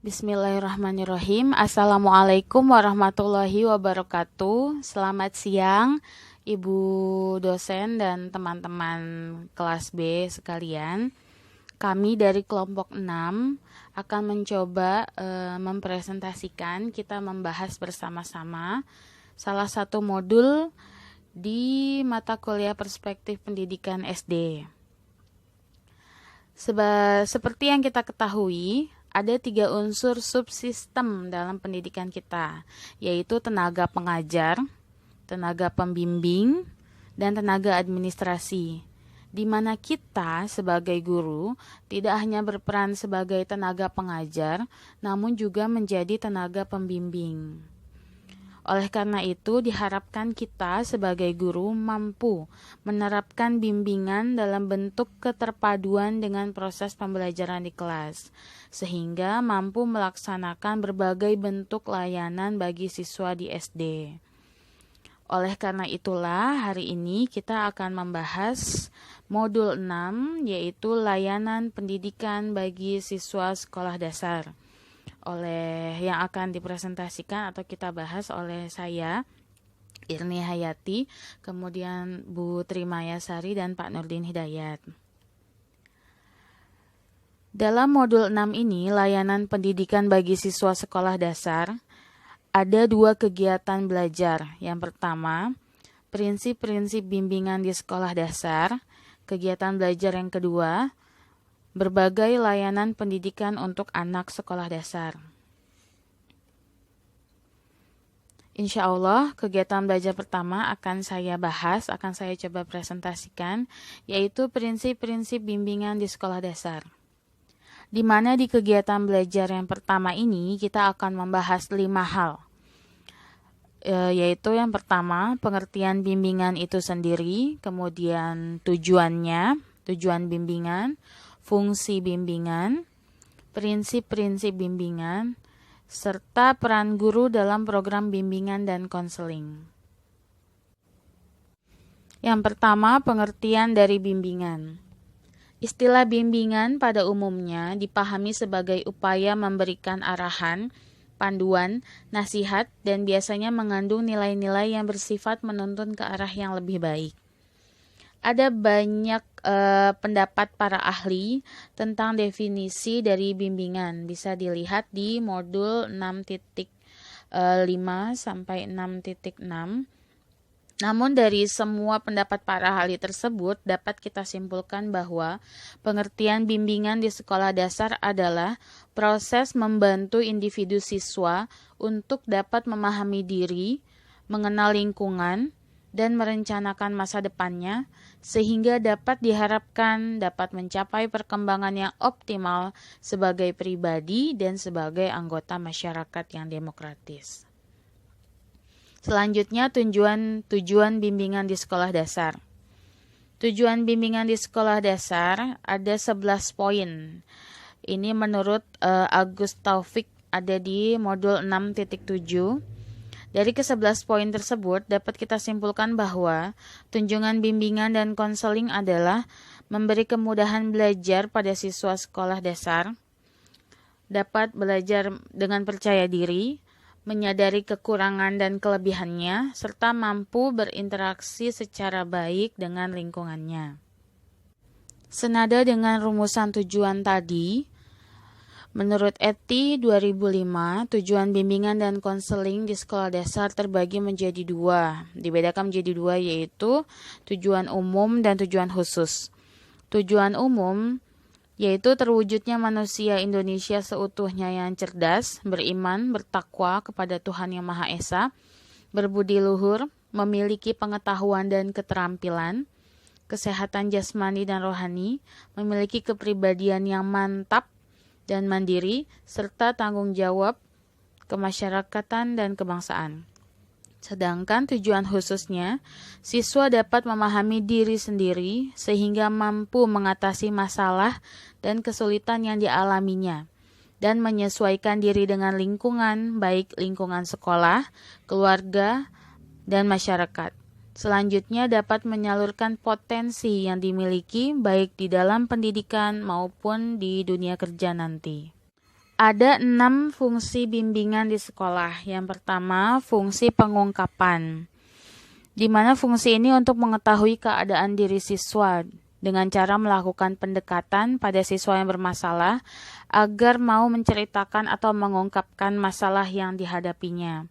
Bismillahirrahmanirrahim. Assalamualaikum warahmatullahi wabarakatuh. Selamat siang Ibu dosen dan teman-teman kelas B sekalian. Kami dari kelompok 6 akan mencoba mempresentasikan, kita membahas bersama-sama salah satu modul di mata kuliah Perspektif Pendidikan SD. Seperti yang kita ketahui, ada 3 unsur subsistem dalam pendidikan kita, yaitu tenaga pengajar, tenaga pembimbing, dan tenaga administrasi. Di mana kita sebagai guru tidak hanya berperan sebagai tenaga pengajar, namun juga menjadi tenaga pembimbing. Oleh karena itu, diharapkan kita sebagai guru mampu menerapkan bimbingan dalam bentuk keterpaduan dengan proses pembelajaran di kelas, sehingga mampu melaksanakan berbagai bentuk layanan bagi siswa di SD. Oleh karena itulah, hari ini kita akan membahas modul 6, yaitu layanan pendidikan bagi siswa sekolah dasar. Yang akan dipresentasikan atau kita bahas oleh saya, Irni Hayati, kemudian Bu Trimaya Sari dan Pak Nurdin Hidayat. Dalam modul 6 ini, layanan pendidikan bagi siswa sekolah dasar, ada 2 kegiatan belajar. Yang pertama, prinsip-prinsip bimbingan di sekolah dasar. Kegiatan belajar yang kedua, berbagai layanan pendidikan untuk anak sekolah dasar. Insya Allah, kegiatan belajar pertama akan saya bahas, akan saya coba presentasikan, yaitu prinsip-prinsip bimbingan di sekolah dasar. Di mana di kegiatan belajar yang pertama ini, kita akan membahas 5 hal. Yaitu yang pertama, pengertian bimbingan itu sendiri, kemudian tujuannya, tujuan bimbingan, fungsi bimbingan, prinsip-prinsip bimbingan, serta peran guru dalam program bimbingan dan konseling. Yang pertama, pengertian dari bimbingan. Istilah bimbingan pada umumnya dipahami sebagai upaya memberikan arahan, panduan, nasihat, dan biasanya mengandung nilai-nilai yang bersifat menuntun ke arah yang lebih baik. Ada banyak pendapat para ahli tentang definisi dari bimbingan. Bisa dilihat di modul 6.5 sampai 6.6. Namun dari semua pendapat para ahli tersebut dapat kita simpulkan bahwa pengertian bimbingan di sekolah dasar adalah proses membantu individu siswa untuk dapat memahami diri, mengenal lingkungan, dan merencanakan masa depannya, sehingga dapat diharapkan dapat mencapai perkembangan yang optimal sebagai pribadi dan sebagai anggota masyarakat yang demokratis. Selanjutnya, tujuan bimbingan di sekolah dasar. Tujuan bimbingan di sekolah dasar ada 11 poin. Ini menurut Agus Taufik ada di modul 6.7. Dari ke-11 poin tersebut, dapat kita simpulkan bahwa tunjangan bimbingan dan konseling adalah memberi kemudahan belajar pada siswa sekolah dasar, dapat belajar dengan percaya diri, menyadari kekurangan dan kelebihannya, serta mampu berinteraksi secara baik dengan lingkungannya. Senada dengan rumusan tujuan tadi, menurut ETI 2005, tujuan bimbingan dan konseling di sekolah dasar terbagi menjadi 2. Dibedakan menjadi 2, yaitu tujuan umum dan tujuan khusus. Tujuan umum yaitu terwujudnya manusia Indonesia seutuhnya yang cerdas, beriman, bertakwa kepada Tuhan Yang Maha Esa, berbudi luhur, memiliki pengetahuan dan keterampilan, kesehatan jasmani dan rohani, memiliki kepribadian yang mantap dan mandiri, serta tanggung jawab, kemasyarakatan, dan kebangsaan. Sedangkan tujuan khususnya, siswa dapat memahami diri sendiri sehingga mampu mengatasi masalah dan kesulitan yang dialaminya, dan menyesuaikan diri dengan lingkungan, baik lingkungan sekolah, keluarga, dan masyarakat. Selanjutnya dapat menyalurkan potensi yang dimiliki baik di dalam pendidikan maupun di dunia kerja nanti. Ada 6 fungsi bimbingan di sekolah. Yang pertama, fungsi pengungkapan, di mana fungsi ini untuk mengetahui keadaan diri siswa dengan cara melakukan pendekatan pada siswa yang bermasalah agar mau menceritakan atau mengungkapkan masalah yang dihadapinya.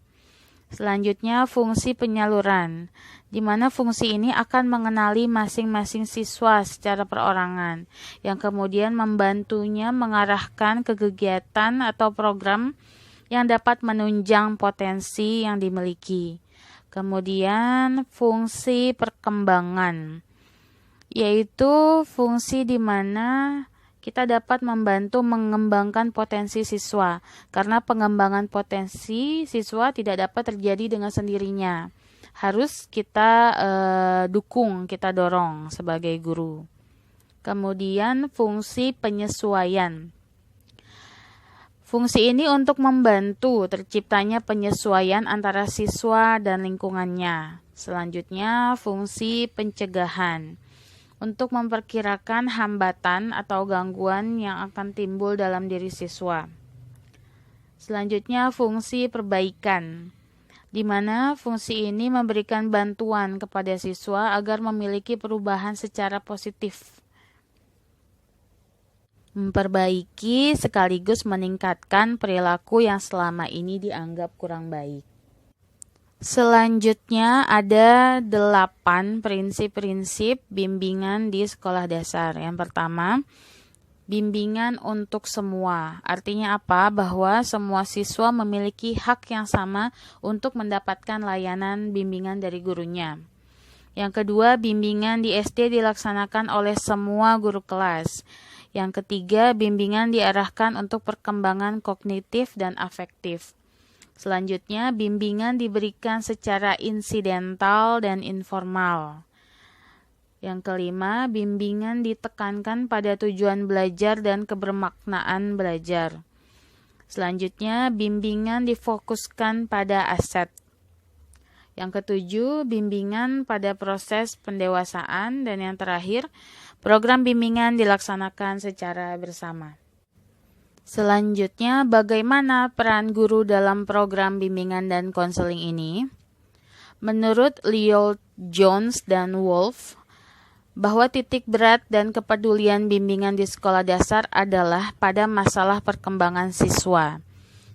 Selanjutnya, fungsi penyaluran, di mana fungsi ini akan mengenali masing-masing siswa secara perorangan, yang kemudian membantunya mengarahkan ke kegiatan atau program yang dapat menunjang potensi yang dimiliki. Kemudian, fungsi perkembangan, yaitu fungsi di mana kita dapat membantu mengembangkan potensi siswa, karena pengembangan potensi siswa tidak dapat terjadi dengan sendirinya. Harus kita dukung, kita dorong sebagai guru. Kemudian fungsi penyesuaian. Fungsi ini untuk membantu terciptanya penyesuaian antara siswa dan lingkungannya. Selanjutnya, fungsi pencegahan, untuk memperkirakan hambatan atau gangguan yang akan timbul dalam diri siswa. Selanjutnya, fungsi perbaikan, di mana fungsi ini memberikan bantuan kepada siswa agar memiliki perubahan secara positif, memperbaiki sekaligus meningkatkan perilaku yang selama ini dianggap kurang baik. Selanjutnya ada 8 prinsip-prinsip bimbingan di sekolah dasar. Yang pertama, bimbingan untuk semua. Artinya apa? Bahwa semua siswa memiliki hak yang sama untuk mendapatkan layanan bimbingan dari gurunya. Yang kedua, bimbingan di SD dilaksanakan oleh semua guru kelas. Yang ketiga, bimbingan diarahkan untuk perkembangan kognitif dan afektif. Selanjutnya, bimbingan diberikan secara insidental dan informal. Yang kelima, bimbingan ditekankan pada tujuan belajar dan kebermaknaan belajar. Selanjutnya, bimbingan difokuskan pada aset. Yang ketujuh, bimbingan pada proses pendewasaan. Dan yang terakhir, program bimbingan dilaksanakan secara bersama. Selanjutnya, bagaimana peran guru dalam program bimbingan dan konseling ini? Menurut Lloyd Jones dan Wolf, bahwa titik berat dan kepedulian bimbingan di sekolah dasar adalah pada masalah perkembangan siswa.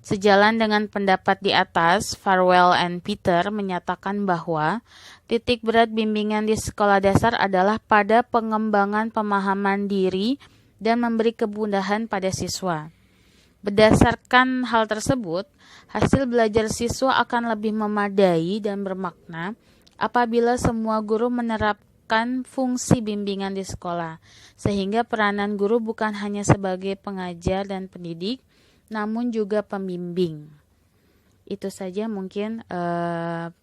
Sejalan dengan pendapat di atas, Farwell and Peter menyatakan bahwa titik berat bimbingan di sekolah dasar adalah pada pengembangan pemahaman diri dan memberi kemudahan pada siswa. Berdasarkan hal tersebut, hasil belajar siswa akan lebih memadai dan bermakna apabila semua guru menerapkan fungsi bimbingan di sekolah, sehingga peranan guru bukan hanya sebagai pengajar dan pendidik, namun juga pembimbing. Itu saja mungkin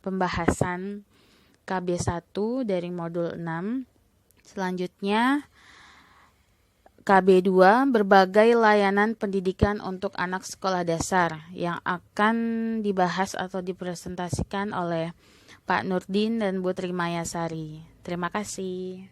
pembahasan KB1 dari modul 6. Selanjutnya, KB2, berbagai layanan pendidikan untuk anak sekolah dasar, yang akan dibahas atau dipresentasikan oleh Pak Nurdin dan Bu Trimayasari. Terima kasih.